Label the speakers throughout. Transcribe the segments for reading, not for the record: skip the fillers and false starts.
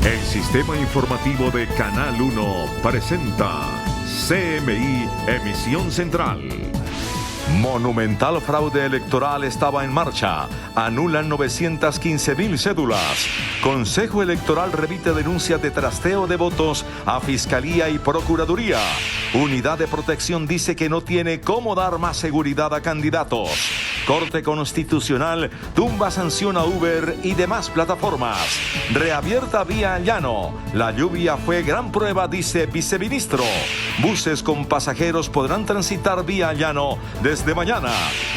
Speaker 1: El sistema informativo de Canal 1 presenta CMI Emisión Central. Monumental fraude electoral estaba en marcha. Anulan 915.000 cédulas. Consejo Electoral remite denuncia de trasteo de votos a Fiscalía y Procuraduría. Unidad de Protección dice que no tiene cómo dar más seguridad a candidatos. Corte Constitucional tumba sanción a Uber y demás plataformas. Reabierta vía Llano. La lluvia fue gran prueba, dice viceministro. Buses con pasajeros podrán transitar vía Llano desde mañana.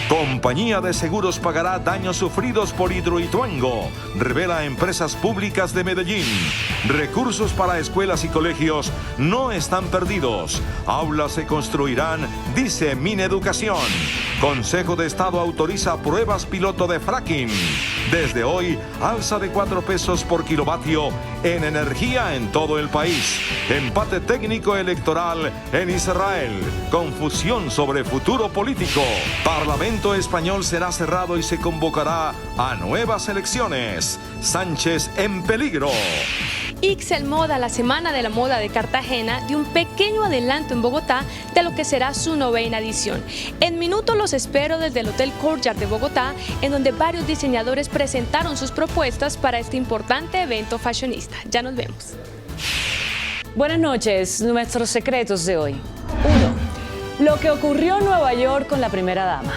Speaker 1: Compañía de Seguros pagará daños sufridos por Hidroituango. Revela Empresas Públicas de Medellín. Recursos para escuelas y colegios no están perdidos. Aulas se construirán, dice Mineducación. Consejo de Estado autoriza pruebas piloto de fracking. Desde hoy, alza de 4 pesos por kilovatio en energía en todo el país. Empate técnico electoral en Israel. Confusión sobre futuro político. Parlamento español será cerrado y se convocará a nuevas elecciones. Sánchez en peligro.
Speaker 2: Ixel Moda, la Semana de la Moda de Cartagena, dio un pequeño adelanto en Bogotá de lo que será su 9ª edición. En minutos los espero desde el Hotel Courtyard de Bogotá, en donde varios diseñadores presentaron sus propuestas para este importante evento fashionista. Ya nos vemos.
Speaker 3: Buenas noches, nuestros secretos de hoy. 1. Lo que ocurrió en Nueva York con la primera dama.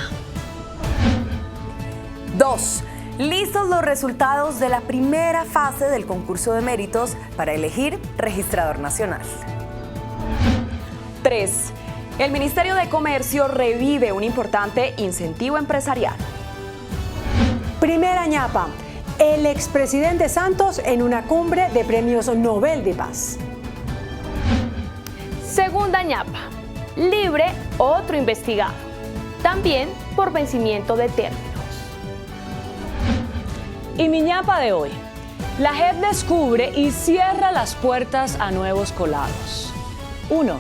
Speaker 4: 2. Listos los resultados de la primera fase del concurso de méritos para elegir registrador nacional. 3. El Ministerio de Comercio revive un importante incentivo empresarial.
Speaker 5: Primera ñapa, el expresidente Santos en una cumbre de premios Nobel de Paz.
Speaker 2: Segunda ñapa, libre otro investigado, también por vencimiento de término.
Speaker 3: Y mi ñapa de hoy. La JEP descubre y cierra las puertas a nuevos colados. 1,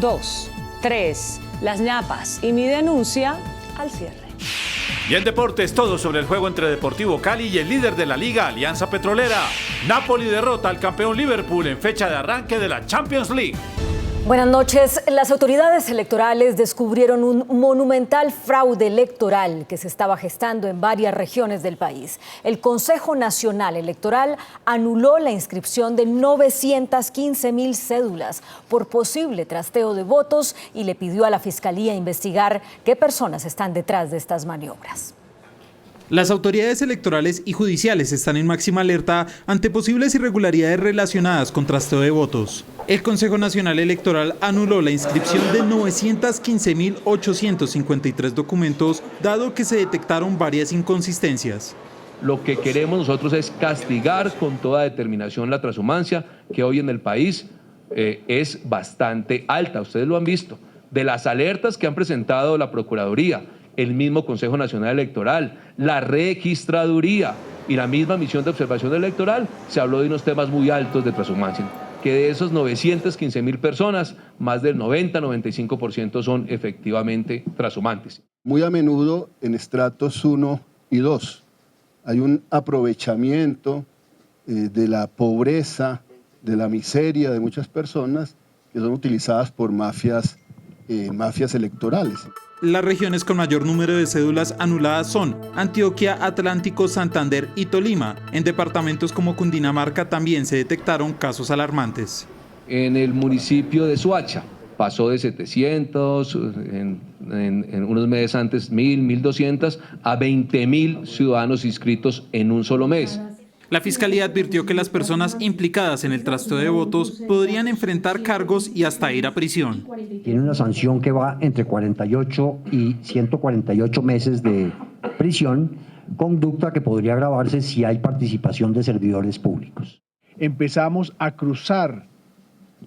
Speaker 3: 2, 3. Las ñapas y mi denuncia al cierre.
Speaker 6: Y en deportes, todo sobre el juego entre Deportivo Cali y el líder de la liga, Alianza Petrolera. Napoli derrota al campeón Liverpool en fecha de arranque de la Champions League.
Speaker 5: Buenas noches. Las autoridades electorales descubrieron un monumental fraude electoral que se estaba gestando en varias regiones del país. El Consejo Nacional Electoral anuló la inscripción de 915.000 cédulas por posible trasteo de votos y le pidió a la Fiscalía investigar qué personas están detrás de estas maniobras.
Speaker 7: Las autoridades electorales y judiciales están en máxima alerta ante posibles irregularidades relacionadas con trasteo de votos. El Consejo Nacional Electoral anuló la inscripción de 915.853 documentos, dado que se detectaron varias inconsistencias.
Speaker 8: Lo que queremos nosotros es castigar con toda determinación la transhumancia, que hoy en el país es bastante alta. Ustedes lo han visto. De las alertas que han presentado la Procuraduría, el mismo Consejo Nacional Electoral, la Registraduría y la misma misión de observación electoral, se habló de unos temas muy altos de transhumancia, que de esos 915.000 personas, más del 90-95% son efectivamente transhumantes.
Speaker 9: Muy a menudo en estratos 1 y 2 hay un aprovechamiento de la pobreza, de la miseria de muchas personas que son utilizadas por mafias electorales.
Speaker 7: Las regiones con mayor número de cédulas anuladas son Antioquia, Atlántico, Santander y Tolima. En departamentos como Cundinamarca también se detectaron casos alarmantes.
Speaker 8: En el municipio de Soacha pasó de 700, en unos meses antes 1.000, 1.200, a 20.000 ciudadanos inscritos en un solo mes.
Speaker 7: La Fiscalía advirtió que las personas implicadas en el trasteo de votos podrían enfrentar cargos y hasta ir a prisión.
Speaker 10: Tiene una sanción que va entre 48 y 148 meses de prisión, conducta que podría agravarse si hay participación de servidores públicos.
Speaker 11: Empezamos a cruzar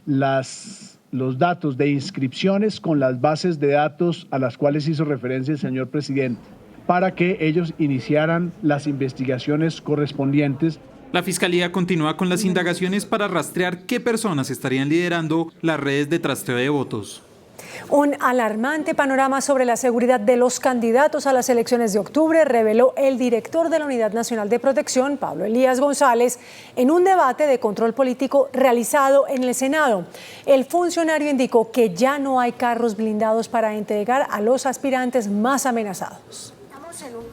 Speaker 11: los datos de inscripciones con las bases de datos a las cuales hizo referencia el señor presidente, para que ellos iniciaran las investigaciones correspondientes.
Speaker 7: La Fiscalía continúa con las indagaciones para rastrear qué personas estarían liderando las redes de trasteo de votos.
Speaker 12: Un alarmante panorama sobre la seguridad de los candidatos a las elecciones de octubre reveló el director de la Unidad Nacional de Protección, Pablo Elías González, en un debate de control político realizado en el Senado. El funcionario indicó que ya no hay carros blindados para entregar a los aspirantes más amenazados.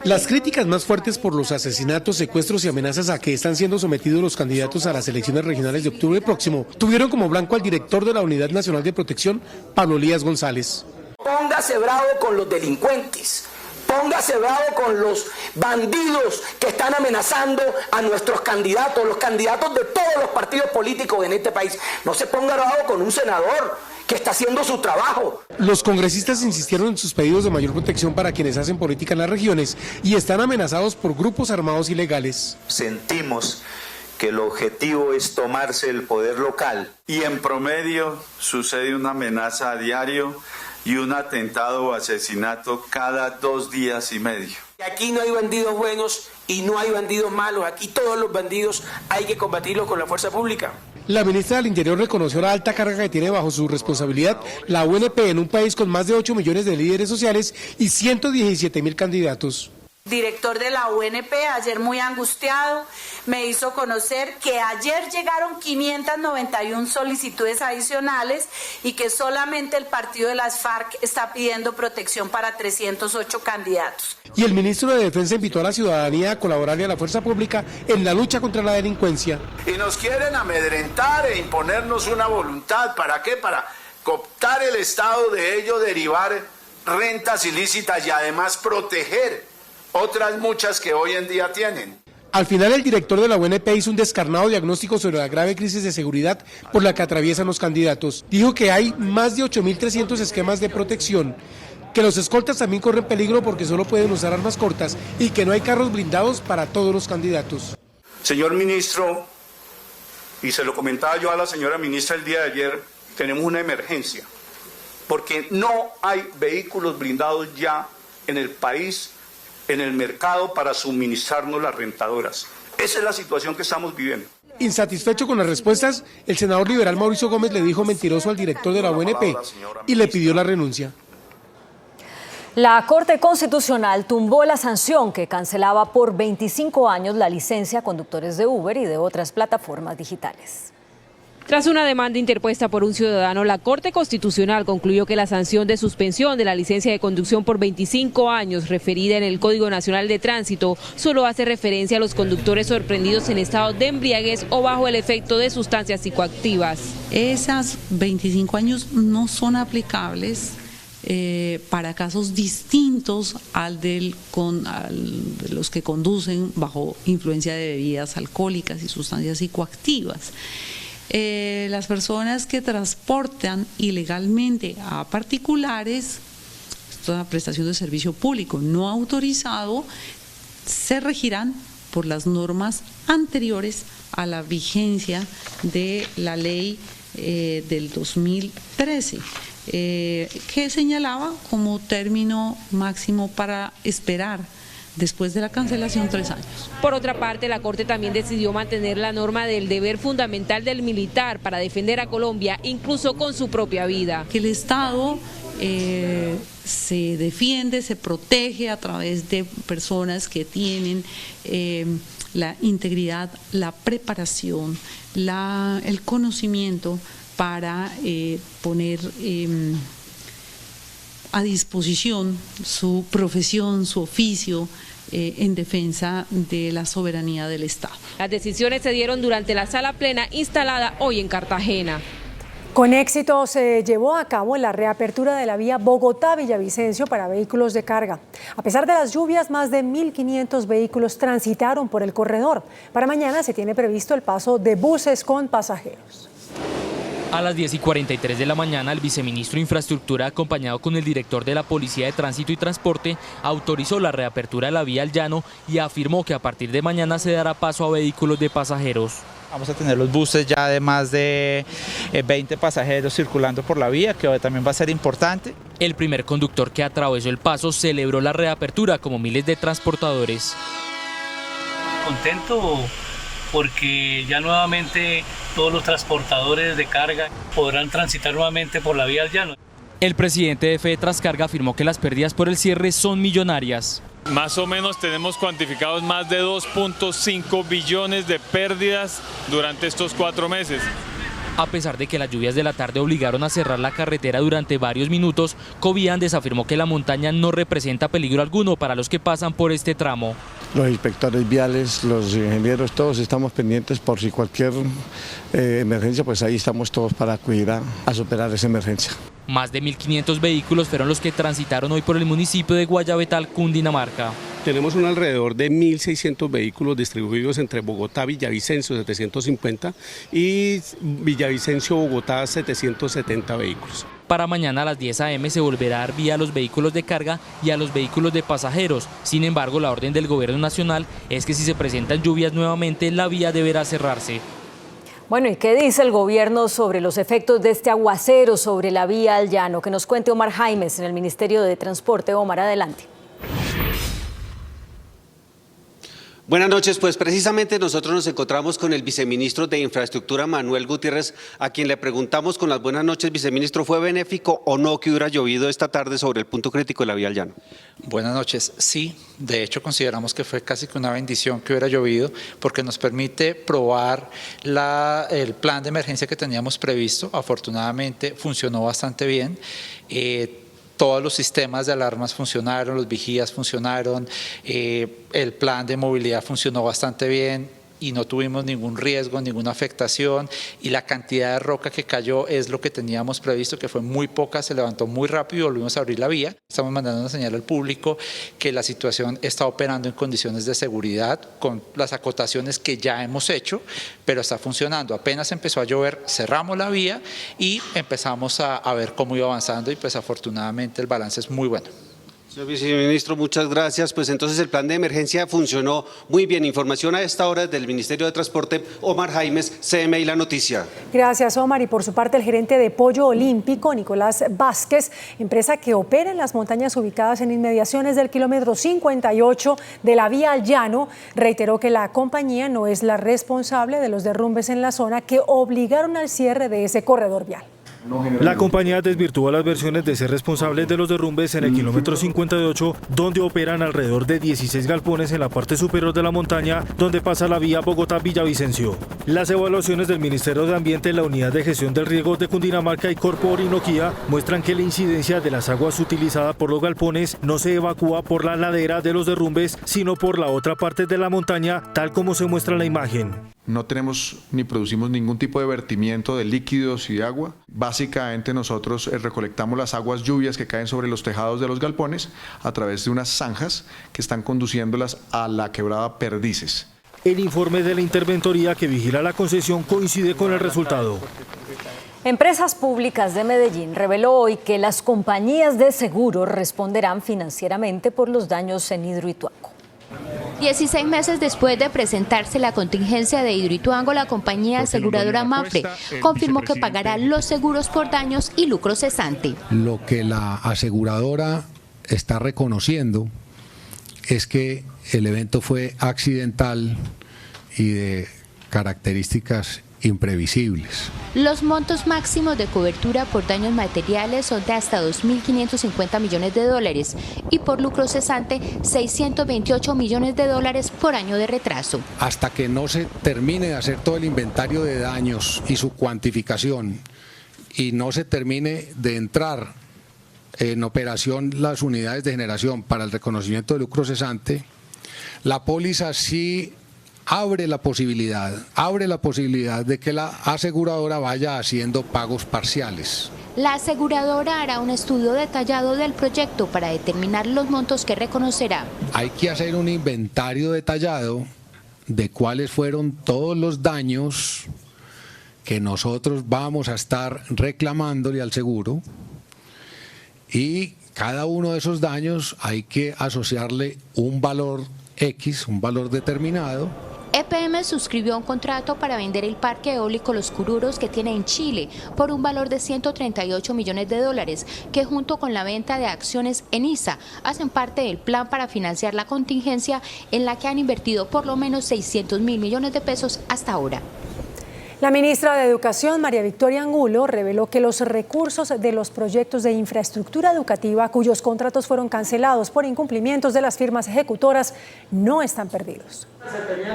Speaker 13: Las críticas más fuertes por los asesinatos, secuestros y amenazas a que están siendo sometidos los candidatos a las elecciones regionales de octubre próximo tuvieron como blanco al director de la Unidad Nacional de Protección, Pablo Elías González.
Speaker 14: Póngase bravo con los delincuentes, póngase bravo con los bandidos que están amenazando a nuestros candidatos, los candidatos de todos los partidos políticos en este país. No se ponga bravo con un senador que está haciendo su trabajo.
Speaker 13: Los congresistas insistieron en sus pedidos de mayor protección para quienes hacen política en las regiones y están amenazados por grupos armados ilegales.
Speaker 15: Sentimos que el objetivo es tomarse el poder local
Speaker 16: y en promedio sucede una amenaza a diario y un atentado o asesinato cada 2 días y medio.
Speaker 14: Aquí no hay bandidos buenos y no hay bandidos malos, aquí todos los bandidos hay que combatirlos con la fuerza pública.
Speaker 13: La ministra del Interior reconoció la alta carga que tiene bajo su responsabilidad la UNP en un país con más de 8 millones de líderes sociales y 117.000 candidatos.
Speaker 17: Director de la UNP, ayer muy angustiado, me hizo conocer que ayer llegaron 591 solicitudes adicionales y que solamente el partido de las FARC está pidiendo protección para 308 candidatos.
Speaker 13: Y el ministro de Defensa invitó a la ciudadanía a colaborarle a la fuerza pública en la lucha contra la delincuencia.
Speaker 16: Y nos quieren amedrentar e imponernos una voluntad. ¿Para qué? Para cooptar el Estado, de ello derivar rentas ilícitas y además proteger otras muchas que hoy en día tienen.
Speaker 13: Al final, el director de la UNP hizo un descarnado diagnóstico sobre la grave crisis de seguridad por la que atraviesan los candidatos. Dijo que hay más de 8.300 esquemas de protección, que los escoltas también corren peligro porque solo pueden usar armas cortas y que no hay carros blindados para todos los candidatos.
Speaker 16: Señor ministro, y se lo comentaba yo a la señora ministra el día de ayer, tenemos una emergencia, porque no hay vehículos blindados ya en el país, en el mercado para suministrarnos las rentadoras. Esa es la situación que estamos viviendo.
Speaker 13: Insatisfecho con las respuestas, el senador liberal Mauricio Gómez le dijo mentiroso al director de la UNP y le pidió la renuncia.
Speaker 5: La Corte Constitucional tumbó la sanción que cancelaba por 25 años la licencia a conductores de Uber y de otras plataformas digitales.
Speaker 18: Tras una demanda interpuesta por un ciudadano, la Corte Constitucional concluyó que la sanción de suspensión de la licencia de conducción por 25 años referida en el Código Nacional de Tránsito solo hace referencia a los conductores sorprendidos en estado de embriaguez o bajo el efecto de sustancias psicoactivas.
Speaker 19: Esas 25 años no son aplicables para casos distintos al de los que conducen bajo influencia de bebidas alcohólicas y sustancias psicoactivas. Las personas que transportan ilegalmente a particulares, esto es una prestación de servicio público no autorizado, se regirán por las normas anteriores a la vigencia de la ley del 2013, que señalaba como término máximo para esperar después de la cancelación 3 años.
Speaker 18: Por otra parte, la Corte también decidió mantener la norma del deber fundamental del militar para defender a Colombia, incluso con su propia vida.
Speaker 19: Que el Estado se defiende, se protege a través de personas que tienen la integridad, la preparación, el conocimiento para poner a disposición su profesión, su oficio, en defensa de la soberanía del Estado.
Speaker 18: Las decisiones se dieron durante la sala plena instalada hoy en Cartagena.
Speaker 12: Con éxito se llevó a cabo la reapertura de la vía Bogotá-Villavicencio para vehículos de carga. A pesar de las lluvias, más de 1.500 vehículos transitaron por el corredor. Para mañana se tiene previsto el paso de buses con pasajeros.
Speaker 20: A las 10:43 de la mañana, el viceministro de Infraestructura, acompañado con el director de la Policía de Tránsito y Transporte, autorizó la reapertura de la vía al llano y afirmó que a partir de mañana se dará paso a vehículos de pasajeros.
Speaker 21: Vamos a tener los buses ya de más de 20 pasajeros circulando por la vía, que también va a ser importante.
Speaker 20: El primer conductor que atravesó el paso celebró la reapertura como miles de transportadores.
Speaker 22: Contento porque ya nuevamente todos los transportadores de carga podrán transitar nuevamente por la vía al llano.
Speaker 20: El presidente de Fede Trascarga afirmó que las pérdidas por el cierre son millonarias.
Speaker 1: Más o menos tenemos cuantificados más de 2.5 billones de pérdidas durante estos 4 meses.
Speaker 20: A pesar de que las lluvias de la tarde obligaron a cerrar la carretera durante varios minutos, Coviandes afirmó que la montaña no representa peligro alguno para los que pasan por este tramo.
Speaker 4: Los inspectores viales, los ingenieros, todos estamos pendientes por si cualquier emergencia, pues ahí estamos todos para acudir a superar esa emergencia.
Speaker 20: Más de 1.500 vehículos fueron los que transitaron hoy por el municipio de Guayabetal, Cundinamarca.
Speaker 23: Tenemos un alrededor de 1.600 vehículos distribuidos entre Bogotá, Villavicencio 750 y Villavicencio, Bogotá 770 vehículos.
Speaker 20: Para mañana a las 10 a.m. se volverá a dar vía a los vehículos de carga y a los vehículos de pasajeros. Sin embargo, la orden del gobierno nacional es que si se presentan lluvias nuevamente, la vía deberá cerrarse.
Speaker 5: Bueno, ¿y qué dice el gobierno sobre los efectos de este aguacero sobre la vía al llano? Que nos cuente Omar Jaimes en el Ministerio de Transporte. Omar, adelante.
Speaker 24: Buenas noches, pues precisamente nosotros nos encontramos con el viceministro de Infraestructura, Manuel Gutiérrez, a quien le preguntamos con las buenas noches, viceministro, ¿fue benéfico o no que hubiera llovido esta tarde sobre el punto crítico de la vía al llano?
Speaker 21: Buenas noches, sí, de hecho consideramos que fue casi que una bendición que hubiera llovido porque nos permite probar el plan de emergencia que teníamos previsto. Afortunadamente funcionó bastante bien. Todos los sistemas de alarmas funcionaron, los vigías funcionaron, el plan de movilidad funcionó bastante bien y no tuvimos ningún riesgo, ninguna afectación, y la cantidad de roca que cayó es lo que teníamos previsto, que fue muy poca, se levantó muy rápido y volvimos a abrir la vía. Estamos mandando una señal al público que la situación está operando en condiciones de seguridad con las acotaciones que ya hemos hecho, pero está funcionando. Apenas empezó a llover, cerramos la vía y empezamos a ver cómo iba avanzando y pues afortunadamente el balance es muy bueno.
Speaker 24: Señor viceministro, muchas gracias. Pues entonces el plan de emergencia funcionó muy bien. Información a esta hora del Ministerio de Transporte, Omar Jaimes, CMI La Noticia.
Speaker 12: Gracias, Omar. Y por su parte, el gerente de Pollo Olímpico, Nicolás Vázquez, empresa que opera en las montañas ubicadas en inmediaciones del kilómetro 58 de la vía al llano, reiteró que la compañía no es la responsable de los derrumbes en la zona que obligaron al cierre de ese corredor vial.
Speaker 25: La compañía desvirtúa las versiones de ser responsables de los derrumbes en el kilómetro 58, donde operan alrededor de 16 galpones en la parte superior de la montaña, donde pasa la vía Bogotá-Villavicencio. Las evaluaciones del Ministerio de Ambiente, la Unidad de Gestión del Riego de Cundinamarca y Corpo Orinoquía muestran que la incidencia de las aguas utilizada por los galpones no se evacúa por la ladera de los derrumbes, sino por la otra parte de la montaña, tal como se muestra en la imagen.
Speaker 26: No tenemos ni producimos ningún tipo de vertimiento de líquidos y de agua. Básicamente nosotros recolectamos las aguas lluvias que caen sobre los tejados de los galpones a través de unas zanjas que están conduciéndolas a la quebrada Perdices.
Speaker 25: El informe de la interventoría que vigila la concesión coincide con el resultado.
Speaker 5: Empresas Públicas de Medellín reveló hoy que las compañías de seguros responderán financieramente por los daños en Hidroituango.
Speaker 27: 16 meses después de presentarse la contingencia de Hidroituango, la compañía aseguradora Mapfre confirmó que pagará los seguros por daños y lucro cesante.
Speaker 28: Lo que la aseguradora está reconociendo es que el evento fue accidental y de características imprevisibles.
Speaker 27: Los montos máximos de cobertura por daños materiales son de hasta 2.550 millones de dólares y por lucro cesante 628 millones de dólares por año de retraso.
Speaker 28: Hasta que no se termine de hacer todo el inventario de daños y su cuantificación y no se termine de entrar en operación las unidades de generación para el reconocimiento de lucro cesante, la póliza sí abre la posibilidad de que la aseguradora vaya haciendo pagos parciales.
Speaker 27: La aseguradora hará un estudio detallado del proyecto para determinar los montos que reconocerá.
Speaker 28: Hay que hacer un inventario detallado de cuáles fueron todos los daños que nosotros vamos a estar reclamándole al seguro y cada uno de esos daños hay que asociarle un valor X, un valor determinado.
Speaker 27: EPM suscribió un contrato para vender el parque eólico Los Cururos que tiene en Chile por un valor de 138 millones de dólares, que junto con la venta de acciones en ISA hacen parte del plan para financiar la contingencia en la que han invertido por lo menos 600.000 millones de pesos hasta ahora.
Speaker 12: La ministra de Educación, María Victoria Angulo, reveló que los recursos de los proyectos de infraestructura educativa cuyos contratos fueron cancelados por incumplimientos de las firmas ejecutoras no están perdidos.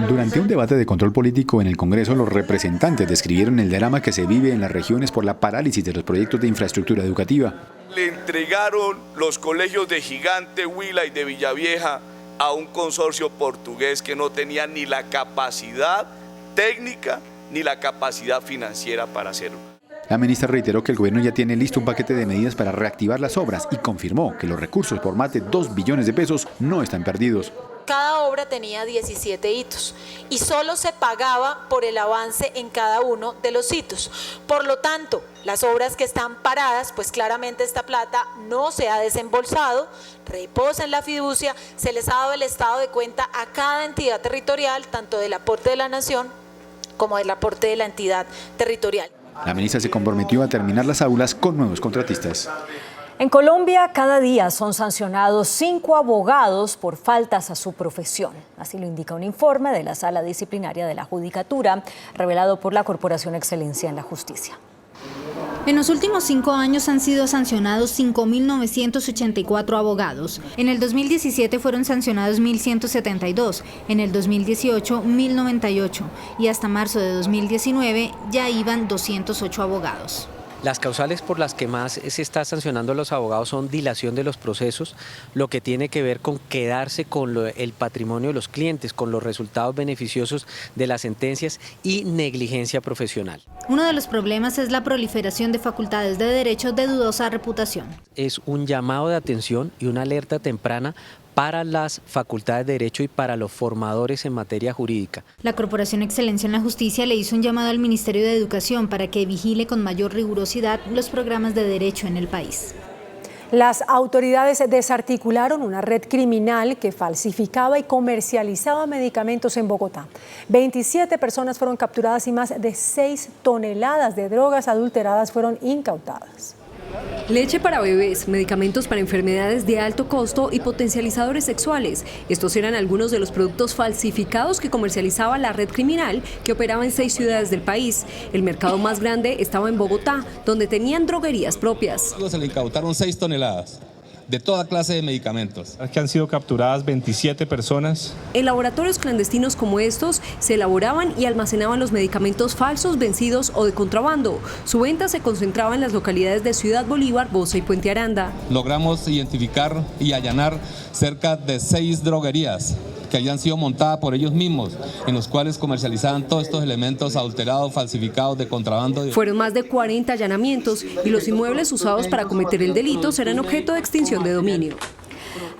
Speaker 2: Durante un debate de control político en el Congreso, los representantes describieron el drama que se vive en las regiones por la parálisis de los proyectos de infraestructura educativa.
Speaker 3: Le entregaron los colegios de Gigante, Huila y de Villavieja a un consorcio portugués que no tenía ni la capacidad técnica ni la capacidad financiera para hacerlo.
Speaker 2: La ministra reiteró que el gobierno ya tiene listo un paquete de medidas para reactivar las obras y confirmó que los recursos por más de 2 billones de pesos no están perdidos.
Speaker 6: Cada obra tenía 17 hitos y solo se pagaba por el avance en cada uno de los hitos. Por lo tanto, las obras que están paradas, pues claramente esta plata no se ha desembolsado, reposa en la fiducia, se les ha dado el estado de cuenta a cada entidad territorial, tanto del aporte de la nación como del aporte de la entidad territorial.
Speaker 2: La ministra se comprometió a terminar las aulas con nuevos contratistas.
Speaker 5: En Colombia, cada día son sancionados 5 abogados por faltas a su profesión. Así lo indica un informe de la Sala Disciplinaria de la Judicatura, revelado por la Corporación Excelencia en la Justicia.
Speaker 7: En los últimos 5 años han sido sancionados 5.984 abogados. En el 2017 fueron sancionados 1.172, en el 2018 1.098 y hasta marzo de 2019 ya iban 208 abogados.
Speaker 8: Las causales por las que más se está sancionando a los abogados son dilación de los procesos, lo que tiene que ver con quedarse con el patrimonio de los clientes, con los resultados beneficiosos de las sentencias y negligencia profesional.
Speaker 7: Uno de los problemas es la proliferación de facultades de derecho de dudosa reputación.
Speaker 8: Es un llamado de atención y una alerta temprana para las facultades de derecho y para los formadores en materia jurídica.
Speaker 7: La Corporación Excelencia en la Justicia le hizo un llamado al Ministerio de Educación para que vigile con mayor rigurosidad los programas de derecho en el país.
Speaker 12: Las autoridades desarticularon una red criminal que falsificaba y comercializaba medicamentos en Bogotá. 27 personas fueron capturadas y más de 6 toneladas de drogas adulteradas fueron incautadas.
Speaker 9: Leche para bebés, medicamentos para enfermedades de alto costo y potencializadores sexuales. Estos eran algunos de los productos falsificados que comercializaba la red criminal que operaba en 6 ciudades del país. El mercado más grande estaba en Bogotá, donde tenían droguerías propias.
Speaker 10: Se le incautaron 6 toneladas de toda clase de medicamentos.
Speaker 11: Que han sido capturadas 27 personas.
Speaker 9: En laboratorios clandestinos como estos se elaboraban y almacenaban los medicamentos falsos, vencidos o de contrabando. Su venta se concentraba en las localidades de Ciudad Bolívar, Bosa y Puente Aranda.
Speaker 10: Logramos identificar y allanar cerca de 6 droguerías que habían sido montadas por ellos mismos, en los cuales comercializaban todos estos elementos adulterados, falsificados, de contrabando.
Speaker 9: Fueron más de 40 allanamientos y los inmuebles usados para cometer el delito serán objeto de extinción de dominio.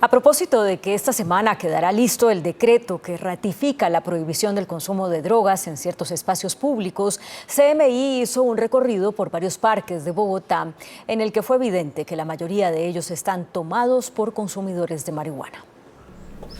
Speaker 5: A propósito de que esta semana quedará listo el decreto que ratifica la prohibición del consumo de drogas en ciertos espacios públicos, CMI hizo un recorrido por varios parques de Bogotá en el que fue evidente que la mayoría de ellos están tomados por consumidores de marihuana.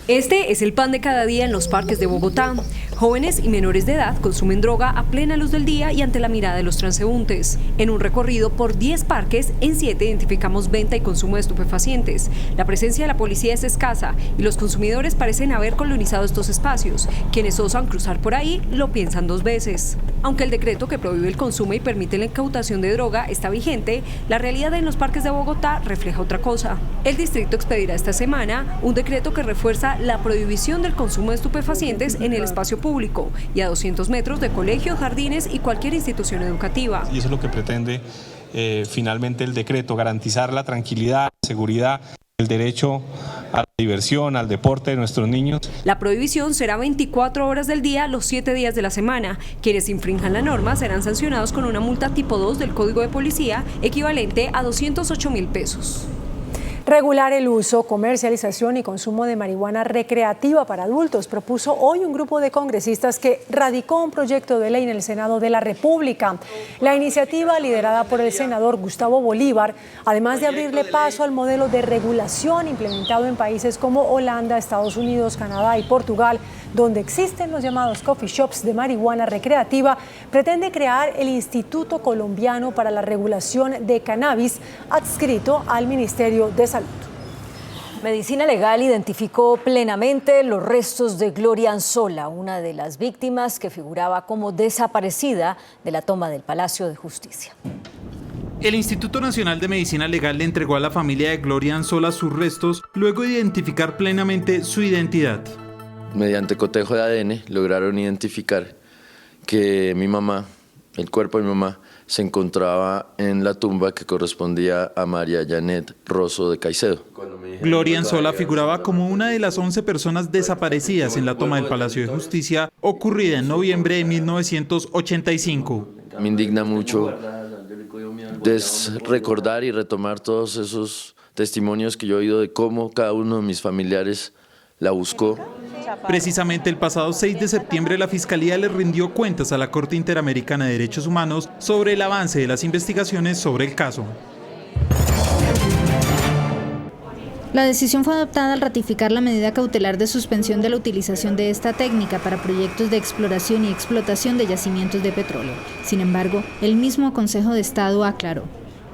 Speaker 9: Este es el pan de cada día en los parques de Bogotá. Jóvenes y menores de edad consumen droga a plena luz del día y ante la mirada de los transeúntes. En un recorrido por 10 parques, en 7 identificamos venta y consumo de estupefacientes. La presencia de la policía es escasa y los consumidores parecen haber colonizado estos espacios. Quienes osan cruzar por ahí lo piensan 2 veces. Aunque el decreto que prohíbe el consumo y permite la incautación de droga está vigente, la realidad en los parques de Bogotá refleja otra cosa. El distrito expedirá esta semana un decreto que refuerza la prohibición del consumo de estupefacientes en el espacio público y a 200 metros de colegios, jardines y cualquier institución educativa.
Speaker 11: Y eso es lo que pretende finalmente el decreto, garantizar la tranquilidad, la seguridad, el derecho a la diversión, al deporte de nuestros niños.
Speaker 9: La prohibición será 24 horas del día, los 7 días de la semana. Quienes infrinjan la norma serán sancionados con una multa tipo 2 del Código de Policía, equivalente a 208.000 pesos.
Speaker 12: Regular el uso, comercialización y consumo de marihuana recreativa para adultos, propuso hoy un grupo de congresistas que radicó un proyecto de ley en el Senado de la República. La iniciativa, liderada por el senador Gustavo Bolívar, además de abrirle paso al modelo de regulación implementado en países como Holanda, Estados Unidos, Canadá y Portugal, donde existen los llamados coffee shops de marihuana recreativa, pretende crear el Instituto Colombiano para la Regulación de Cannabis, adscrito al Ministerio de Salud.
Speaker 5: Medicina Legal identificó plenamente los restos de Gloria Anzola, una de las víctimas que figuraba como desaparecida de la toma del Palacio de Justicia.
Speaker 13: El Instituto Nacional de Medicina Legal le entregó a la familia de Gloria Anzola sus restos luego de identificar plenamente su identidad.
Speaker 14: Mediante cotejo de ADN lograron identificar que mi mamá, el cuerpo de mi mamá, se encontraba en la tumba que correspondía a María Janet Rosso de Caicedo.
Speaker 13: Gloria Anzola figuraba como una de las 11 personas desaparecidas en la toma del Palacio de Justicia ocurrida en noviembre de 1985.
Speaker 14: Me indigna mucho recordar y retomar todos esos testimonios que yo he oído de cómo cada uno de mis familiares la buscó.
Speaker 13: Precisamente el pasado 6 de septiembre la Fiscalía le rindió cuentas a la Corte Interamericana de Derechos Humanos sobre el avance de las investigaciones sobre el caso.
Speaker 7: La decisión fue adoptada al ratificar la medida cautelar de suspensión de la utilización de esta técnica para proyectos de exploración y explotación de yacimientos de petróleo. Sin embargo, el mismo Consejo de Estado aclaró.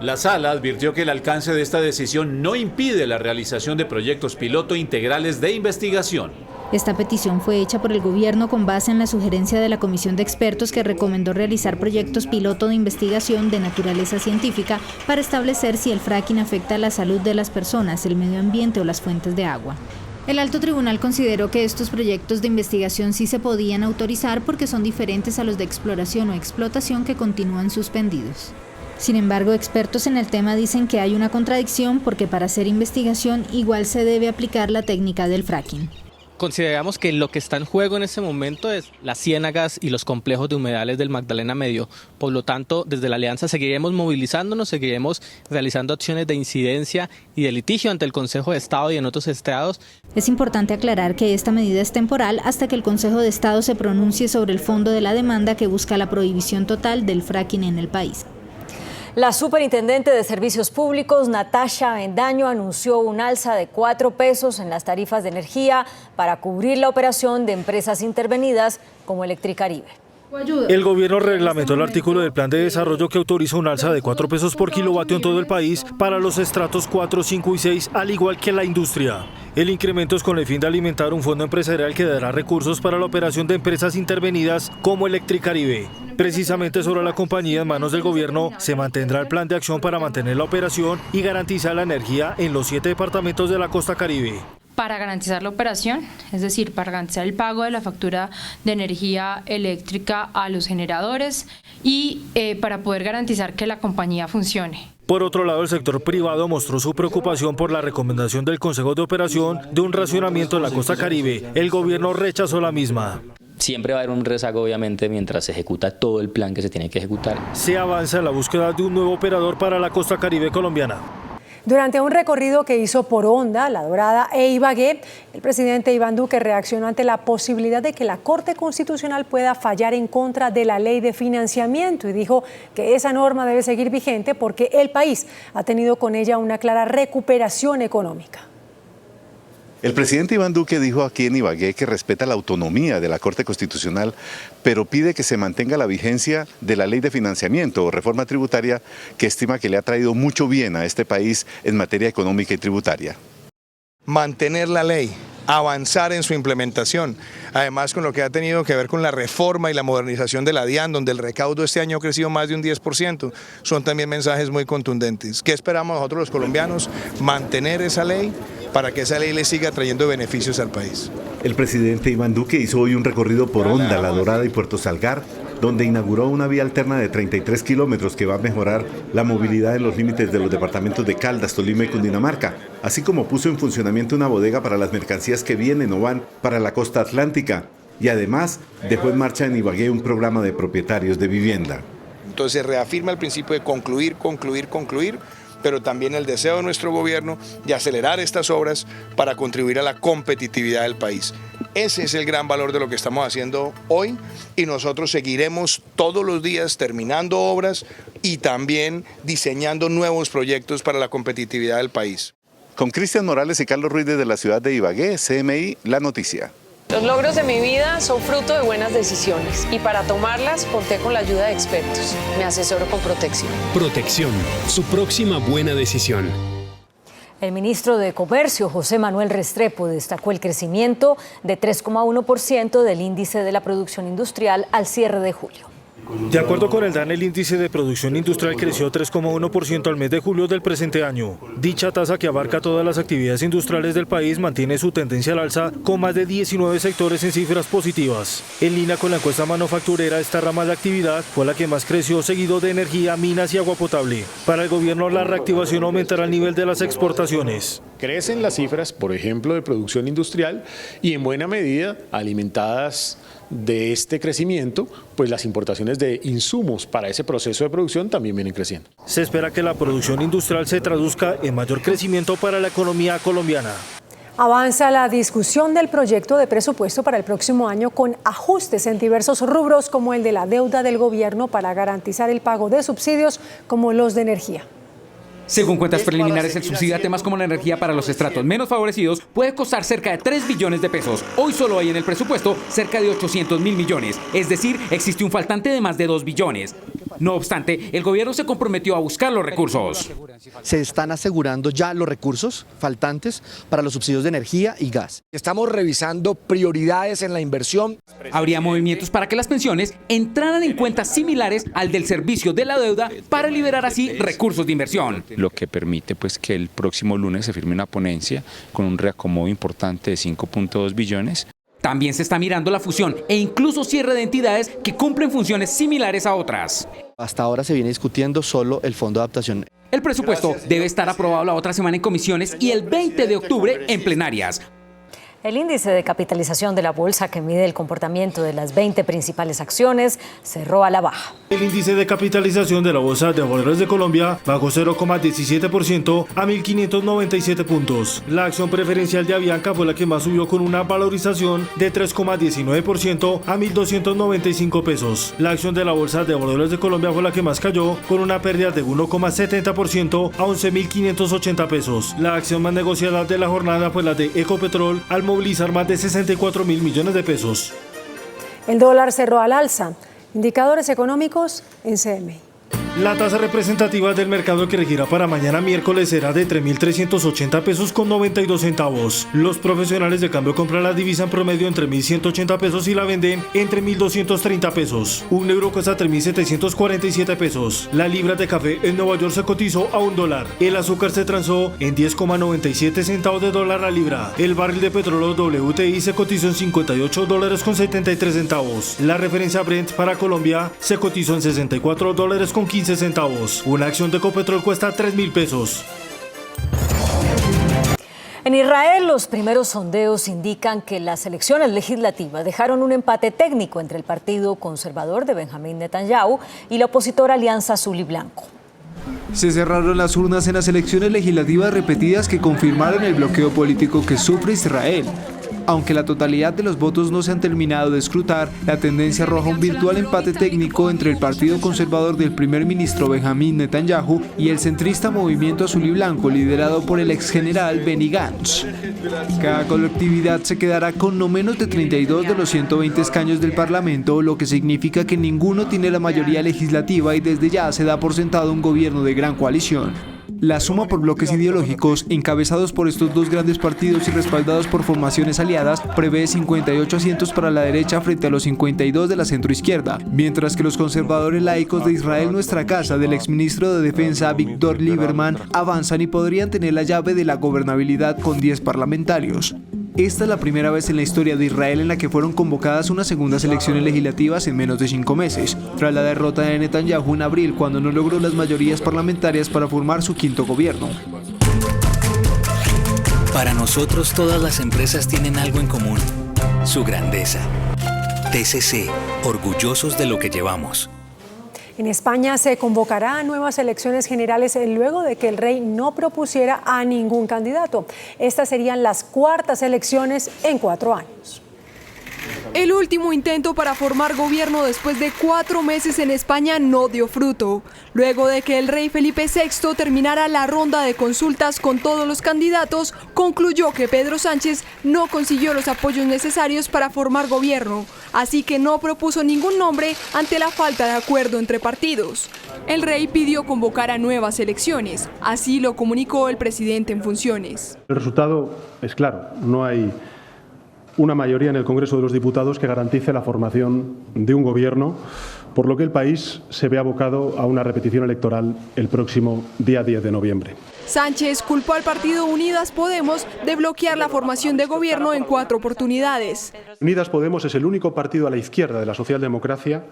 Speaker 15: La Sala advirtió que el alcance de esta decisión no impide la realización de proyectos piloto integrales de investigación.
Speaker 7: Esta petición fue hecha por el gobierno con base en la sugerencia de la Comisión de Expertos que recomendó realizar proyectos piloto de investigación de naturaleza científica para establecer si el fracking afecta a la salud de las personas, el medio ambiente o las fuentes de agua. El Alto Tribunal consideró que estos proyectos de investigación sí se podían autorizar porque son diferentes a los de exploración o explotación que continúan suspendidos. Sin embargo, expertos en el tema dicen que hay una contradicción porque para hacer investigación igual se debe aplicar la técnica del fracking.
Speaker 16: Consideramos que lo que está en juego en este momento es las ciénagas y los complejos de humedales del Magdalena Medio. Por lo tanto, desde la Alianza seguiremos movilizándonos, seguiremos realizando acciones de incidencia y de litigio ante el Consejo de Estado y en otros estados.
Speaker 7: Es importante aclarar que esta medida es temporal hasta que el Consejo de Estado se pronuncie sobre el fondo de la demanda que busca la prohibición total del fracking en el país.
Speaker 5: La superintendente de Servicios Públicos, Natasha Avendaño, anunció un alza de 4 pesos en las tarifas de energía para cubrir la operación de empresas intervenidas como Electricaribe.
Speaker 25: El gobierno reglamentó el artículo del plan de desarrollo que autoriza un alza de 4 pesos por kilovatio en todo el país para los estratos 4, 5 y 6, al igual que la industria. El incremento es con el fin de alimentar un fondo empresarial que dará recursos para la operación de empresas intervenidas como Electricaribe. Precisamente sobre la compañía en manos del gobierno se mantendrá el plan de acción para mantener la operación y garantizar la energía en los 7 departamentos de la costa caribe.
Speaker 17: Para garantizar la operación, es decir, para garantizar el pago de la factura de energía eléctrica a los generadores y para poder garantizar que la compañía funcione.
Speaker 25: Por otro lado, el sector privado mostró su preocupación por la recomendación del Consejo de Operación de un racionamiento en la costa caribe. El gobierno rechazó la misma.
Speaker 18: Siempre va a haber un rezago, obviamente, mientras se ejecuta todo el plan que se tiene que ejecutar.
Speaker 25: Se avanza en la búsqueda de un nuevo operador para la costa caribe colombiana.
Speaker 12: Durante un recorrido que hizo por Honda, La Dorada e Ibagué, el presidente Iván Duque reaccionó ante la posibilidad de que la Corte Constitucional pueda fallar en contra de la ley de financiamiento y dijo que esa norma debe seguir vigente porque el país ha tenido con ella una clara recuperación económica.
Speaker 19: El presidente Iván Duque dijo aquí en Ibagué que respeta la autonomía de la Corte Constitucional, pero pide que se mantenga la vigencia de la ley de financiamiento o reforma tributaria que estima que le ha traído mucho bien a este país en materia económica y tributaria.
Speaker 22: Mantener la ley, avanzar en su implementación, además con lo que ha tenido que ver con la reforma y la modernización de la DIAN, donde el recaudo este año ha crecido más de un 10%, son también mensajes muy contundentes. ¿Qué esperamos nosotros los colombianos? Mantener esa ley para que esa ley le siga trayendo beneficios al país.
Speaker 19: El presidente Iván Duque hizo hoy un recorrido por Honda, La Dorada y Puerto Salgar, donde inauguró una vía alterna de 33 kilómetros que va a mejorar la movilidad en los límites de los departamentos de Caldas, Tolima y Cundinamarca, así como puso en funcionamiento una bodega para las mercancías que vienen o van para la costa atlántica y además dejó en marcha en Ibagué un programa de propietarios de vivienda.
Speaker 22: Entonces se reafirma el principio de concluir, pero también el deseo de nuestro gobierno de acelerar estas obras para contribuir a la competitividad del país. Ese es el gran valor de lo que estamos haciendo hoy y nosotros seguiremos todos los días terminando obras y también diseñando nuevos proyectos para la competitividad del país.
Speaker 19: Con Cristian Morales y Carlos Ruiz desde la ciudad de Ibagué, CMI, La Noticia.
Speaker 29: Los logros de mi vida son fruto de buenas decisiones y para tomarlas conté con la ayuda de expertos. Me asesoro con Protección.
Speaker 30: Protección, su próxima buena decisión.
Speaker 5: El ministro de Comercio, José Manuel Restrepo, destacó el crecimiento de 3,1% del índice de la producción industrial al cierre de julio.
Speaker 25: De acuerdo con el DANE, el índice de producción industrial creció 3,1% al mes de julio del presente año. Dicha tasa, que abarca todas las actividades industriales del país, mantiene su tendencia al alza con más de 19 sectores en cifras positivas. En línea con la encuesta manufacturera, esta rama de actividad fue la que más creció, seguido de energía, minas y agua potable. Para el gobierno, la reactivación aumentará el nivel de las exportaciones.
Speaker 1: Crecen las cifras, por ejemplo, de producción industrial y en buena medida alimentadas de este crecimiento, pues las importaciones de insumos para ese proceso de producción también vienen creciendo.
Speaker 25: Se espera que la producción industrial se traduzca en mayor crecimiento para la economía colombiana.
Speaker 12: Avanza la discusión del proyecto de presupuesto para el próximo año con ajustes en diversos rubros como el de la deuda del gobierno para garantizar el pago de subsidios como los de energía.
Speaker 4: Según cuentas preliminares, el subsidio a temas como la energía para los estratos menos favorecidos puede costar cerca de 3 billones de pesos. Hoy solo hay en el presupuesto cerca de 800.000 millones, es decir, existe un faltante de más de 2 billones. No obstante, el gobierno se comprometió a buscar los recursos.
Speaker 20: Se están asegurando ya los recursos faltantes para los subsidios de energía y gas.
Speaker 21: Estamos revisando prioridades en la inversión.
Speaker 4: Habría movimientos para que las pensiones entraran en cuentas similares al del servicio de la deuda para liberar así recursos de inversión.
Speaker 23: Lo que permite pues que el próximo lunes se firme una ponencia con un reacomodo importante de 5.2 billones.
Speaker 4: También se está mirando la fusión e incluso cierre de entidades que cumplen funciones similares a otras.
Speaker 20: Hasta ahora se viene discutiendo solo el Fondo de Adaptación.
Speaker 4: El presupuesto debe estar aprobado la otra semana en comisiones y el 20 de octubre en plenarias.
Speaker 5: El índice de capitalización de la bolsa, que mide el comportamiento de las 20 principales acciones, cerró a la baja.
Speaker 25: El índice de capitalización de la Bolsa de Valores de Colombia bajó 0,17% a 1.597 puntos. La acción preferencial de Avianca fue la que más subió, con una valorización de 3,19% a 1.295 pesos. La acción de la Bolsa de Valores de Colombia fue la que más cayó, con una pérdida de 1,70% a 11.580 pesos. La acción más negociada de la jornada fue la de Ecopetrol, al movilizar más de 64.000 millones de pesos.
Speaker 12: El dólar cerró al alza. Indicadores económicos en CMI.
Speaker 25: La tasa representativa del mercado que regirá para mañana miércoles será de 3.380 pesos con 92 centavos. Los profesionales de cambio compran la divisa en promedio entre 1.180 pesos y la venden entre 1.230 pesos. Un euro cuesta 3.747 pesos. La libra de café en Nueva York se cotizó a $1. El azúcar se transó en 10,97 centavos de dólar la libra. El barril de petróleo WTI se cotizó en $58.73. La referencia Brent para Colombia se cotizó en $64.15. Una acción de Ecopetrol cuesta 3.000 pesos.
Speaker 5: En Israel, los primeros sondeos indican que las elecciones legislativas dejaron un empate técnico entre el partido conservador de Benjamín Netanyahu y la opositora Alianza Azul y Blanco.
Speaker 24: Se cerraron las urnas en las elecciones legislativas repetidas que confirmaron el bloqueo político que sufre Israel. Aunque la totalidad de los votos no se han terminado de escrutar, la tendencia arroja un virtual empate técnico entre el partido conservador del primer ministro Benjamín Netanyahu y el centrista Movimiento Azul y Blanco, liderado por el exgeneral Benny Gantz. Cada colectividad se quedará con no menos de 32 de los 120 escaños del Parlamento, lo que significa que ninguno tiene la mayoría legislativa y desde ya se da por sentado un gobierno de gran coalición. La suma por bloques ideológicos, encabezados por estos dos grandes partidos y respaldados por formaciones aliadas, prevé 58 asientos para la derecha frente a los 52 de la centroizquierda, mientras que los conservadores laicos de Israel Nuestra Casa del exministro de Defensa Víctor Lieberman avanzan y podrían tener la llave de la gobernabilidad con 10 parlamentarios. Esta es la primera vez en la historia de Israel en la que fueron convocadas unas segundas elecciones legislativas en menos de 5 meses, tras la derrota de Netanyahu en abril, cuando no logró las mayorías parlamentarias para formar su quinto gobierno.
Speaker 26: Para nosotros todas las empresas tienen algo en común: su grandeza. TCC, orgullosos de lo que llevamos.
Speaker 12: En España se convocará a nuevas elecciones generales luego de que el rey no propusiera a ningún candidato. Estas serían las cuartas elecciones en 4 años.
Speaker 2: El último intento para formar gobierno después de 4 meses en España no dio fruto. Luego de que el rey Felipe VI terminara la ronda de consultas con todos los candidatos, concluyó que Pedro Sánchez no consiguió los apoyos necesarios para formar gobierno, así que no propuso ningún nombre ante la falta de acuerdo entre partidos. El rey pidió convocar a nuevas elecciones, así lo comunicó el presidente en funciones.
Speaker 3: El resultado es claro, no hay una mayoría en el Congreso de los Diputados que garantice la formación de un gobierno, por lo que el país se ve abocado a una repetición electoral el próximo día 10 de noviembre.
Speaker 2: Sánchez culpó al partido Unidas Podemos de bloquear la formación de gobierno en 4 oportunidades.
Speaker 3: Unidas Podemos es el único partido a la izquierda de la socialdemocracia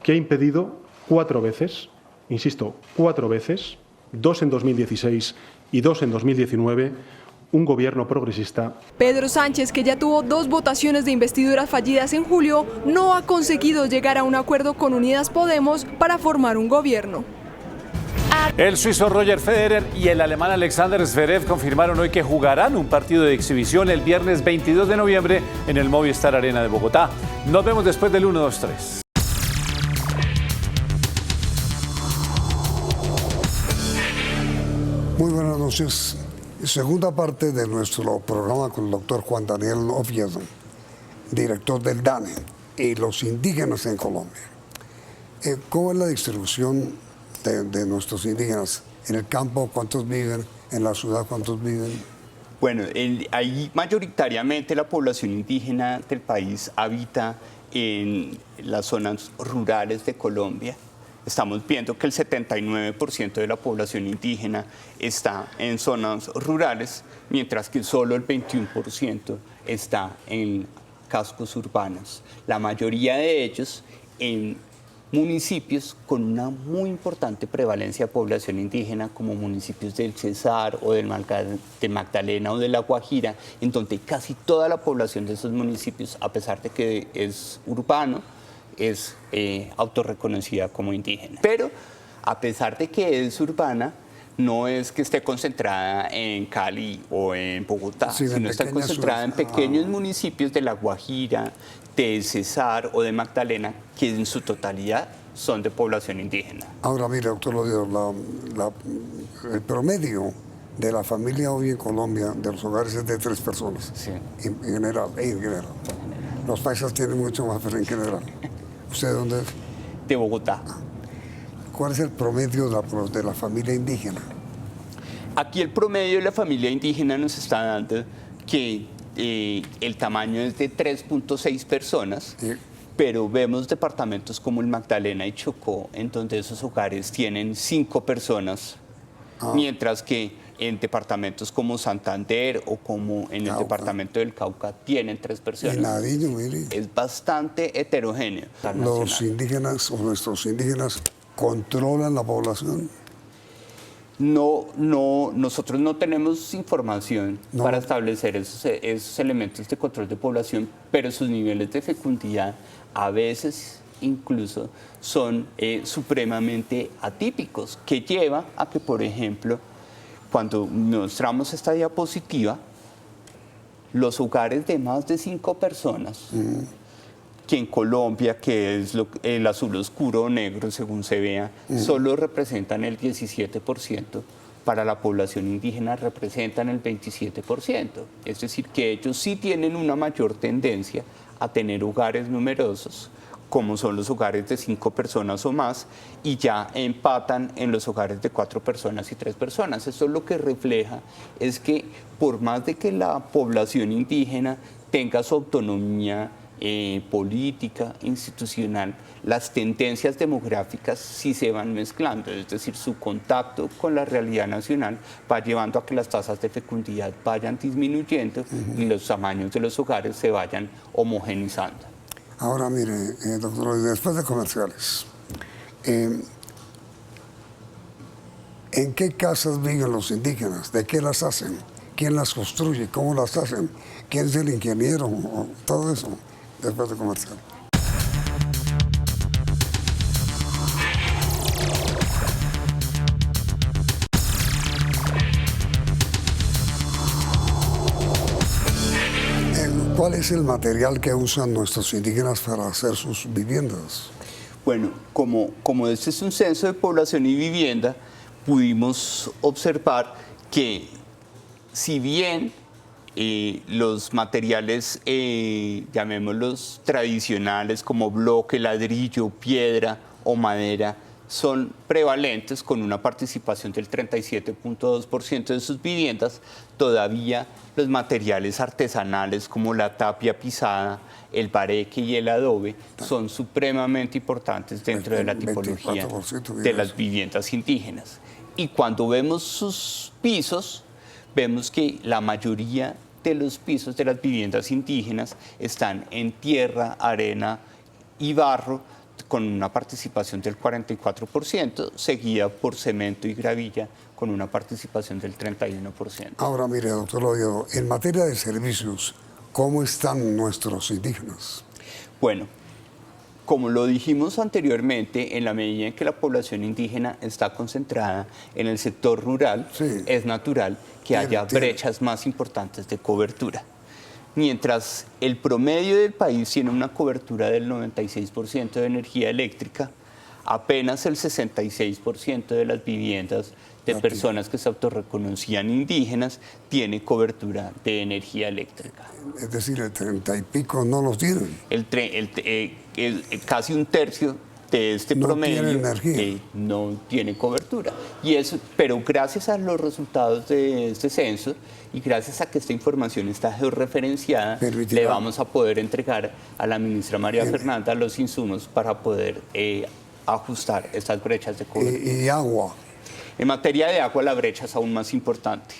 Speaker 3: que ha impedido 4 veces, insisto, 4 veces, 2 en 2016 y 2 en 2019, un gobierno progresista.
Speaker 2: Pedro Sánchez, que ya tuvo 2 votaciones de investiduras fallidas en julio, no ha conseguido llegar a un acuerdo con Unidas Podemos para formar un gobierno.
Speaker 15: El suizo Roger Federer y el alemán Alexander Zverev confirmaron hoy que jugarán un partido de exhibición el viernes 22 de noviembre en el Movistar Arena de Bogotá. Nos vemos después del 1-2-3.
Speaker 6: Muy buenas noches. Segunda parte de nuestro programa con el doctor Juan Daniel Oviedo, director del DANE y los indígenas en Colombia. ¿Cómo es la distribución de nuestros indígenas? En el campo, ¿cuántos viven? En la ciudad, ¿cuántos viven?
Speaker 8: Bueno, ahí mayoritariamente la población indígena del país habita en las zonas rurales de Colombia. Estamos viendo que el 79% de la población indígena está en zonas rurales, mientras que solo el 21% está en cascos urbanos. La mayoría de ellos en municipios con una muy importante prevalencia de población indígena, como municipios del Cesar o del Magdalena o de La Guajira, en donde casi toda la población de esos municipios, a pesar de que es urbano, es autorreconocida como indígena. Pero a pesar de que es urbana, no es que esté concentrada en Cali o en Bogotá, sino está concentrada en pequeños municipios de La Guajira, de Cesar o de Magdalena, que en su totalidad son de población indígena.
Speaker 6: Ahora, mire, doctor Lodior, el promedio de la familia hoy en Colombia, de los hogares, es de 3 personas, sí. en general. Los paisas tienen mucho más, pero en general. ¿Usted de dónde es?
Speaker 8: De Bogotá.
Speaker 6: ¿Cuál es el promedio de la familia indígena?
Speaker 8: Aquí el promedio de la familia indígena nos está dando que el tamaño es de 3.6 personas, sí. Pero vemos departamentos como el Magdalena y Chocó, en donde esos hogares tienen 5 personas, mientras que en departamentos como Santander o como en el departamento del Cauca tienen 3 personas.
Speaker 6: Nariño, mire.
Speaker 8: Es bastante heterogéneo.
Speaker 6: ¿Los indígenas o nuestros indígenas controlan la población?
Speaker 8: No, nosotros no tenemos información para establecer esos elementos de control de población, pero sus niveles de fecundidad a veces incluso son supremamente atípicos, que lleva a que, por ejemplo, cuando mostramos esta diapositiva, los hogares de más de 5 personas, que en Colombia, que es el azul oscuro o negro, según se vea, solo representan el 17%, para la población indígena representan el 27%. Es decir, que ellos sí tienen una mayor tendencia a tener hogares numerosos, como son los hogares de 5 personas o más, y ya empatan en los hogares de 4 personas y 3 personas. Eso lo que refleja es que por más de que la población indígena tenga su autonomía política, institucional, las tendencias demográficas sí se van mezclando, es decir, su contacto con la realidad nacional va llevando a que las tasas de fecundidad vayan disminuyendo y los tamaños de los hogares se vayan homogenizando.
Speaker 6: Ahora, mire, doctor, después de comerciales, ¿en qué casas viven los indígenas? ¿De qué las hacen? ¿Quién las construye? ¿Cómo las hacen? ¿Quién es el ingeniero? Todo eso, después de comercial. ¿Cuál es el material que usan nuestros indígenas para hacer sus viviendas?
Speaker 8: Bueno, como este es un censo de población y vivienda, pudimos observar que si bien los materiales, llamémoslos tradicionales, como bloque, ladrillo, piedra o madera, son prevalentes con una participación del 37.2% de sus viviendas, todavía los materiales artesanales como la tapia pisada, el bareque y el adobe son supremamente importantes dentro de la tipología de las viviendas indígenas. Y cuando vemos sus pisos, vemos que la mayoría de los pisos de las viviendas indígenas están en tierra, arena y barro, con una participación del 44%, seguida por cemento y gravilla, con una participación del 31%.
Speaker 6: Ahora, mire, doctor Oviedo, en materia de servicios, ¿cómo están nuestros indígenas?
Speaker 8: Bueno, como lo dijimos anteriormente, en la medida en que la población indígena está concentrada en el sector rural, es natural que haya brechas más importantes de cobertura. Mientras el promedio del país tiene una cobertura del 96% de energía eléctrica, apenas el 66% de las viviendas de personas que se autorreconocían indígenas tiene cobertura de energía eléctrica.
Speaker 6: Es decir, el 30 y pico no los tienen.
Speaker 8: Casi un tercio de este promedio no tiene cobertura. Y eso, pero gracias a los resultados de este censo y gracias a que esta información está georreferenciada, le vamos a poder entregar a la ministra María Fernanda los insumos para poder ajustar estas brechas de cobertura.
Speaker 6: ¿Y agua?
Speaker 8: En materia de agua, la brecha es aún más importante.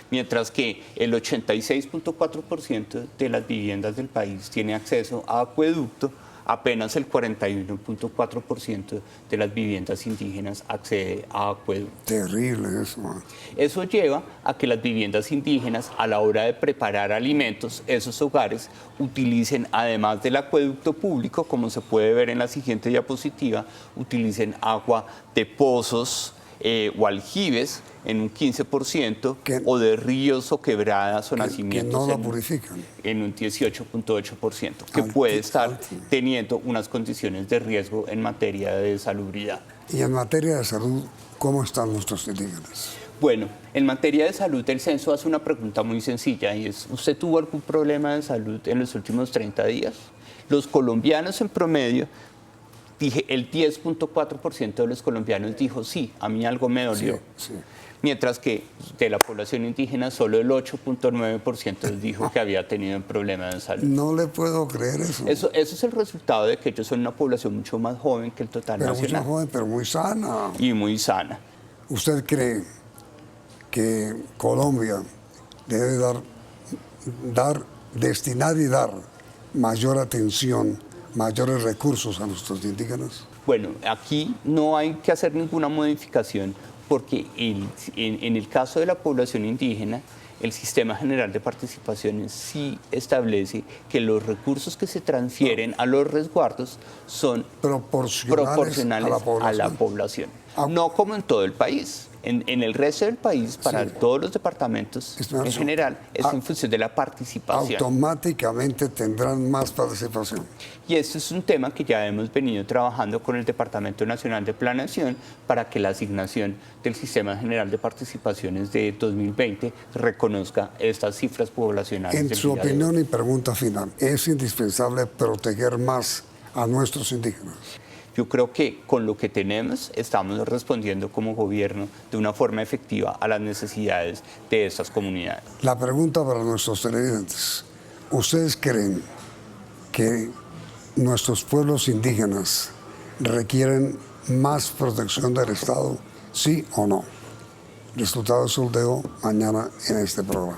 Speaker 8: Mientras que el 86.4% de las viviendas del país tiene acceso a acueducto, apenas el 41.4% de las viviendas indígenas accede a acueducto.
Speaker 6: Terrible eso, man.
Speaker 8: Eso lleva a que las viviendas indígenas, a la hora de preparar alimentos, esos hogares utilicen, además del acueducto público, como se puede ver en la siguiente diapositiva, utilicen agua de pozos o aljibes en un 15%, o de ríos o quebradas o nacimientos
Speaker 6: que no la purifican.
Speaker 8: En un 18.8%, que puede estar teniendo unas condiciones de riesgo en materia de salubridad.
Speaker 6: Y en materia de salud, ¿cómo están nuestros indígenas?
Speaker 8: Bueno, en materia de salud, el censo hace una pregunta muy sencilla y es, ¿usted tuvo algún problema de salud en los últimos 30 días? Los colombianos en promedio, el 10.4% de los colombianos dijo, sí, a mí algo me dolió.
Speaker 6: Sí.
Speaker 8: Mientras que de la población indígena solo el 8.9% dijo que había tenido un problema de salud.
Speaker 6: No le puedo creer eso.
Speaker 8: Eso es el resultado de que ellos son una población mucho más joven que el total nacional.
Speaker 6: Mucho joven, pero muy sana.
Speaker 8: Y muy sana.
Speaker 6: ¿Usted cree que Colombia debe destinar y dar mayor atención, mayores recursos a nuestros indígenas?
Speaker 8: Bueno, aquí no hay que hacer ninguna modificación porque en el caso de la población indígena, el Sistema General de Participaciones sí establece que los recursos que se transfieren a los resguardos son proporcionales a la población. No como en todo el país. En el resto del país, para todos los departamentos en general, es en función de la participación.
Speaker 6: Automáticamente tendrán más participación.
Speaker 8: Y este es un tema que ya hemos venido trabajando con el Departamento Nacional de Planeación para que la asignación del Sistema General de Participaciones de 2020 reconozca estas cifras poblacionales.
Speaker 6: En su opinión y pregunta final, ¿es indispensable proteger más a nuestros indígenas?
Speaker 8: Yo creo que con lo que tenemos estamos respondiendo como gobierno de una forma efectiva a las necesidades de estas comunidades.
Speaker 6: La pregunta para nuestros televidentes, ¿ustedes creen que nuestros pueblos indígenas requieren más protección del Estado, sí o no? Resultado del sondeo mañana en este programa.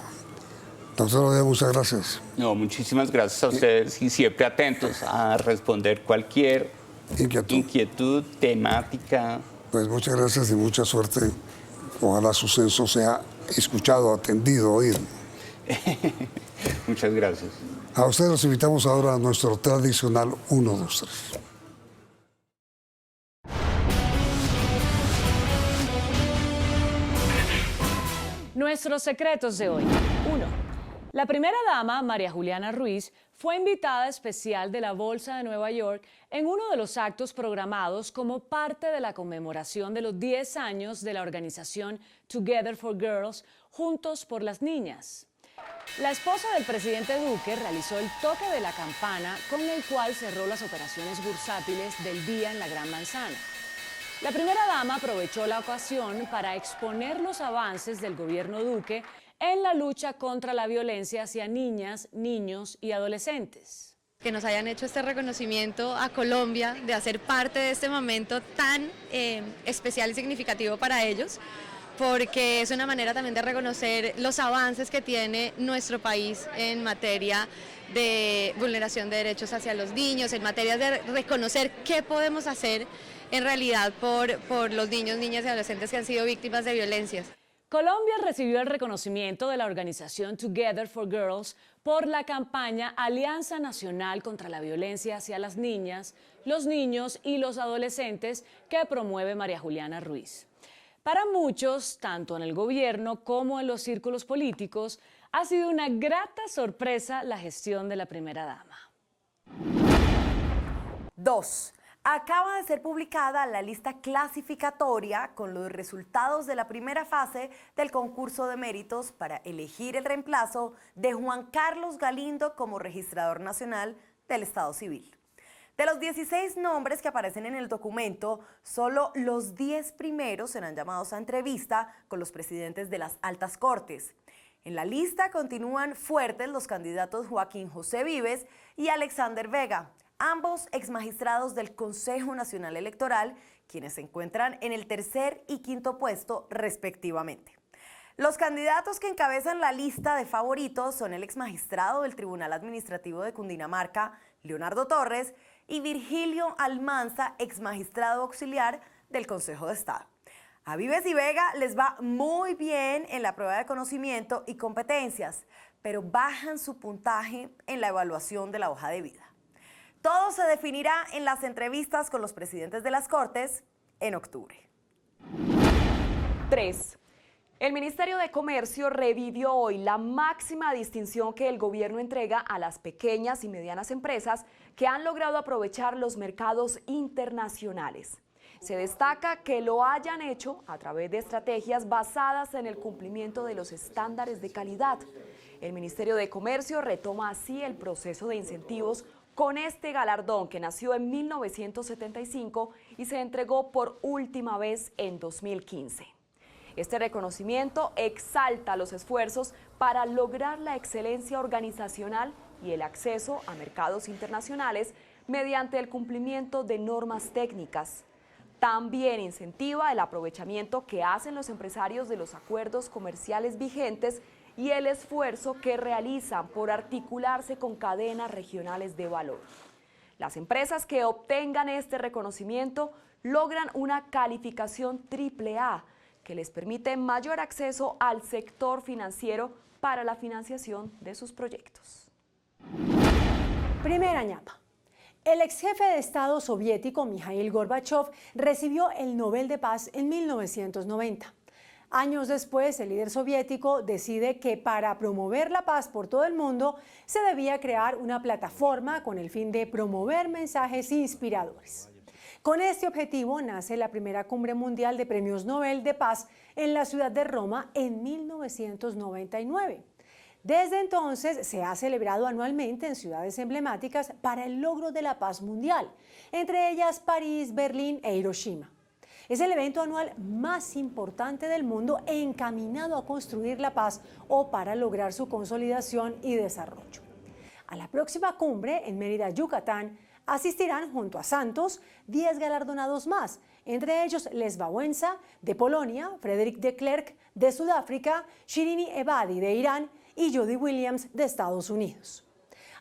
Speaker 6: Doctor Oviedo, muchas gracias.
Speaker 8: No, muchísimas gracias a ustedes y siempre atentos a responder cualquier inquietud, temática.
Speaker 6: Pues muchas gracias y mucha suerte. Ojalá su censo sea escuchado, atendido, oído.
Speaker 8: Muchas gracias.
Speaker 6: A ustedes los invitamos ahora a nuestro tradicional 1, 2, 3.
Speaker 7: Nuestros secretos de hoy. 1. La primera dama, María Juliana Ruiz, fue invitada especial de la Bolsa de Nueva York en uno de los actos programados como parte de la conmemoración de los 10 años de la organización Together for Girls, Juntos por las Niñas. La esposa del presidente Duque realizó el toque de la campana con el cual cerró las operaciones bursátiles del día en la Gran Manzana. La primera dama aprovechó la ocasión para exponer los avances del gobierno Duque en la lucha contra la violencia hacia niñas, niños y adolescentes.
Speaker 9: Que nos hayan hecho este reconocimiento a Colombia, de hacer parte de este momento tan especial y significativo para ellos, porque es una manera también de reconocer los avances que tiene nuestro país en materia de vulneración de derechos hacia los niños, en materia de reconocer qué podemos hacer en realidad por los niños, niñas y adolescentes que han sido víctimas de violencias.
Speaker 7: Colombia recibió el reconocimiento de la organización Together for Girls por la campaña Alianza Nacional contra la Violencia hacia las Niñas, los Niños y los Adolescentes que promueve María Juliana Ruiz. Para muchos, tanto en el gobierno como en los círculos políticos, ha sido una grata sorpresa la gestión de la primera dama.
Speaker 10: 2. Acaba de ser publicada la lista clasificatoria con los resultados de la primera fase del concurso de méritos para elegir el reemplazo de Juan Carlos Galindo como registrador nacional del Estado Civil. De los 16 nombres que aparecen en el documento, solo los 10 primeros serán llamados a entrevista con los presidentes de las altas cortes. En la lista continúan fuertes los candidatos Joaquín José Vives y Alexander Vega, ambos exmagistrados del Consejo Nacional Electoral, quienes se encuentran en el tercer y quinto puesto respectivamente. Los candidatos que encabezan la lista de favoritos son el exmagistrado del Tribunal Administrativo de Cundinamarca, Leonardo Torres, y Virgilio Almanza, exmagistrado auxiliar del Consejo de Estado. A Vives y Vega les va muy bien en la prueba de conocimiento y competencias, pero bajan su puntaje en la evaluación de la hoja de vida. Todo se definirá en las entrevistas con los presidentes de las Cortes en octubre.
Speaker 11: 3. El Ministerio de Comercio revivió hoy la máxima distinción que el gobierno entrega a las pequeñas y medianas empresas que han logrado aprovechar los mercados internacionales. Se destaca que lo hayan hecho a través de estrategias basadas en el cumplimiento de los estándares de calidad. El Ministerio de Comercio retoma así el proceso de incentivos con este galardón que nació en 1975 y se entregó por última vez en 2015. Este reconocimiento exalta los esfuerzos para lograr la excelencia organizacional y el acceso a mercados internacionales mediante el cumplimiento de normas técnicas. También incentiva el aprovechamiento que hacen los empresarios de los acuerdos comerciales vigentes y el esfuerzo que realizan por articularse con cadenas regionales de valor. Las empresas que obtengan este reconocimiento logran una calificación AAA que les permite mayor acceso al sector financiero para la financiación de sus proyectos.
Speaker 12: Primera ñapa. El ex jefe de Estado soviético Mikhail Gorbachev recibió el Nobel de Paz en 1990. Años después, el líder soviético decide que para promover la paz por todo el mundo se debía crear una plataforma con el fin de promover mensajes inspiradores. Con este objetivo nace la primera cumbre mundial de premios Nobel de Paz en la ciudad de Roma en 1999. Desde entonces se ha celebrado anualmente en ciudades emblemáticas para el logro de la paz mundial, entre ellas París, Berlín e Hiroshima. Es el evento anual más importante del mundo encaminado a construir la paz o para lograr su consolidación y desarrollo. A la próxima cumbre en Mérida, Yucatán, asistirán junto a Santos 10 galardonados más, entre ellos Lech Wałęsa de Polonia, Frédéric de Klerk de Sudáfrica, Shirini Ebadi de Irán y Jody Williams de Estados Unidos.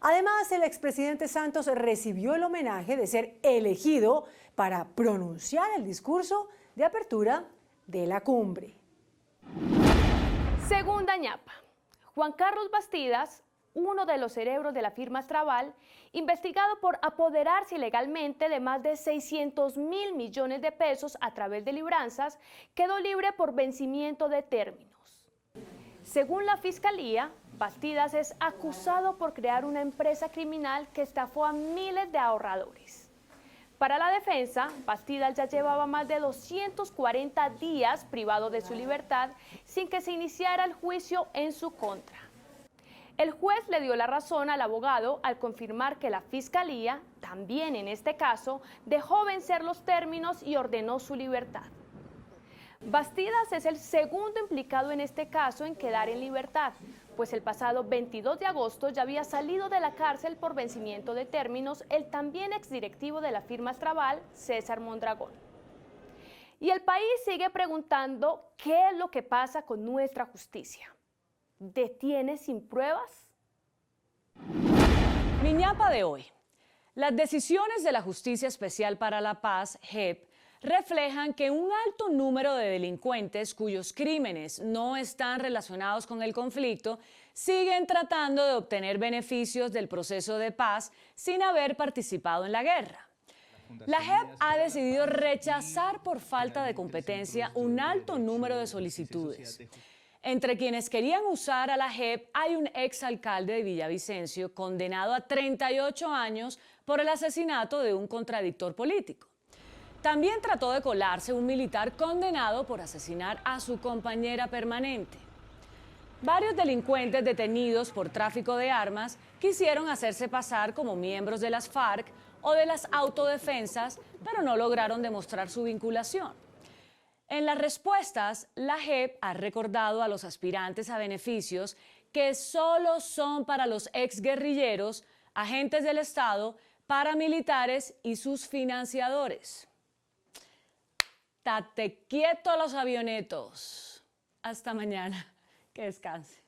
Speaker 12: Además, el expresidente Santos recibió el homenaje de ser elegido para pronunciar el discurso de apertura de la cumbre.
Speaker 13: Segunda ñapa. Juan Carlos Bastidas, uno de los cerebros de la firma Astraval, investigado por apoderarse ilegalmente de más de 600.000 millones de pesos a través de libranzas, quedó libre por vencimiento de términos. Según la Fiscalía, Bastidas es acusado por crear una empresa criminal que estafó a miles de ahorradores. Para la defensa, Bastidas ya llevaba más de 240 días privado de su libertad sin que se iniciara el juicio en su contra. El juez le dio la razón al abogado al confirmar que la Fiscalía, también en este caso, dejó vencer los términos y ordenó su libertad. Bastidas es el segundo implicado en este caso en quedar en libertad, pues el pasado 22 de agosto ya había salido de la cárcel por vencimiento de términos el también exdirectivo de la firma Astraval, César Mondragón. Y el país sigue preguntando qué es lo que pasa con nuestra justicia. ¿Detiene sin pruebas?
Speaker 7: Mi ñapa de hoy. Las decisiones de la Justicia Especial para la Paz, JEP, reflejan que un alto número de delincuentes cuyos crímenes no están relacionados con el conflicto siguen tratando de obtener beneficios del proceso de paz sin haber participado en la guerra. La JEP ha decidido rechazar por falta de competencia un alto número de solicitudes. Entre quienes querían usar a la JEP hay un exalcalde de Villavicencio condenado a 38 años por el asesinato de un contradictor político. También trató de colarse un militar condenado por asesinar a su compañera permanente. Varios delincuentes detenidos por tráfico de armas quisieron hacerse pasar como miembros de las FARC o de las autodefensas, pero no lograron demostrar su vinculación. En las respuestas, la JEP ha recordado a los aspirantes a beneficios que solo son para los exguerrilleros, agentes del Estado, paramilitares y sus financiadores. Tate quieto los avionetos. Hasta mañana. Que descanse.